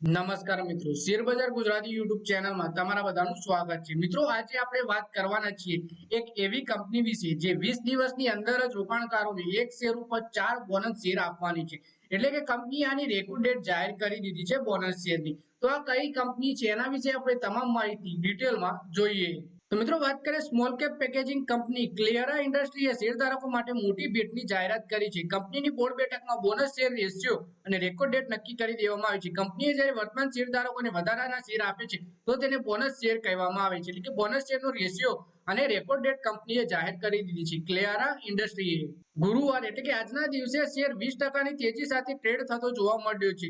નમસ્કાર મિત્રો, શેરબજાર ગુજરાતી યુટ્યુબ ચેનલમાં તમારા બધાનું સ્વાગત છે। મિત્રો, આજે આપણે વાત કરવાના છીએ એક એવી કંપની વિશે જે 20 દિવસની અંદર જ રોકાણકારોને એક શેર ઉપર 4 બોનસ શેર આપવાની છે। એટલે કે કંપની આની રેકોર્ડ ડેટ જાહેર કરી દીધી છે બોનસ શેરની। તો આ કઈ કંપની છે એના વિશે આપણે તમામ માહિતી ડિટેલમાં જોઈએ। તો મિત્રો, વાત કરીએ સ્મોલ કેપ પેકેજિંગ કંપની ક્લિયરા ઇન્ડસ્ટ્રીએ શેરધારકો માટે મોટી ભેટની જાહેરાત કરી છે। કંપનીની બોર્ડ બેઠકમાં બોનસ શેર રેશિયો અને રેકોર્ડ ડેટ નક્કી કરી દેવામાં આવી છે। કંપનીએ જ્યારે વર્તમાન શેરધારકોને વધારાના શેર આપે છે તો તેને બોનસ શેર કહેવામાં આવે છે। એટલે કે બોનસ શેરનો રેશિયો અને રેકોર્ડ ડેટ કંપનીએ જાહેર કરી દીધી છે ક્લિયરા ઇન્ડસ્ટ્રીએ। ગુરુવાર એટલે કે આજના દિવસે શેર 20% તેજી સાથે ટ્રેડ થતો જોવા મળ્યો છે।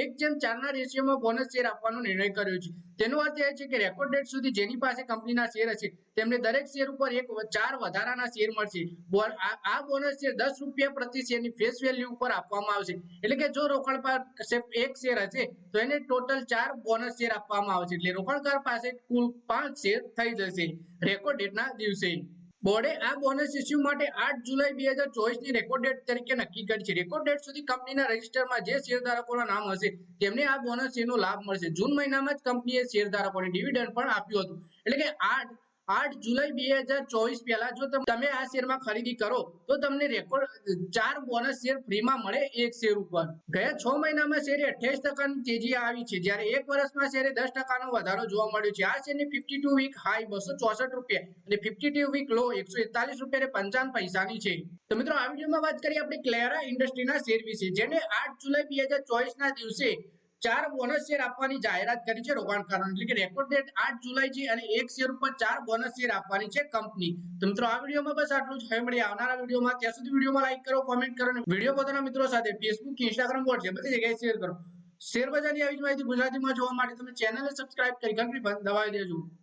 1:4 ના રેશિયોમાં બોનસ શેર આપવાનો નિર્ણય કર્યો છે। તેનો અર્થ એ છે કે રેકોર્ડ ડેટ સુધી જેની પાસે કંપનીના શેર હશે તેમને દરેક શેર ઉપર 4 વધારાના શેર મળશે। આ બોનસ શેર ₹10 પ્રતિ શેરની ફેસ વેલ્યુ ઉપર આપવામાં આવશે। એટલે કે જો રોકાણકાર એક શેર હશે તો એને ટોટલ 4 બોનસ શેર આપવામાં આવશે। એટલે રોકાણકાર પાસે કુલ 5 શેર થઈ જશે રેકોર્ડ ડેટના દિવસે। બોર્ડે આ બોનસ ઇસ્યુ માટે 8 જુલાઈ 2024 ની રેકોર્ડ ડેટ તરીકે નક્કી કરી છે। રેકોર્ડ ડેટ સુધી કંપનીના રજિસ્ટરમાં જે શેરધારકોના નામ હશે તેમને આ બોનસ શેરનો લાભ મળશે। જૂન મહિનામાં જ કંપનીએ શેરધારકોને ડિવિડન્ડ પણ આપ્યું હતું। એટલે કે 8 જુલાઈ 2024 પહેલા જો તમે આ શેરમાં ખરીદી કરો તો તમને રેકોર્ડ 4 બોનસ શેર ફ્રીમાં મળે એક શેર ઉપર। ગયા 6 મહિનામાં શેરે 28% તેજી આવી છે, જ્યારે એક વર્ષમાં શેરે 10% નો વધારો જોવા મળ્યો છે। આ શેરની 52 વીક હાઈ ₹264 અને 52 વીક લો ₹141.55 છે। તો મિત્રો, આ વિડીયોમાં વાત કરીએ આપણે ક્લિયરા ઇન્ડસ્ટ્રીના શેર વિશે, જેને 8 જુલાઈ 2024 ના દિવસે 4 બોનસ શેર આપવાની જાહેરાત કરી છે રોકાણકારોને। એટલે કે રેકોર્ડ ડેટ 8 જુલાઈ છે અને એક શેર ઉપર 4 બોનસ શેર આપવાની છે કંપની। તો મિત્રો, આ વિડીયોમાં બસ આટલું જ। હવે મળીએ આવનારા વિડીયોમાં। ત્યાં સુધી વિડીયોમાં લાઈક કરો, કોમેન્ટ કરો અને વિડીયો પોતાના મિત્રો સાથે ફેસબુક, ઇન્સ્ટાગ્રામ, વોટ્સએપ બધી જગ્યાએ શેર કરો। શેર બજારની આવી જ માહિતી ગુજરાતીમાં જોવા માટે તમે ચેનલને સબસ્ક્રાઇબ કરી ઘંટડી દબાવી દેજો।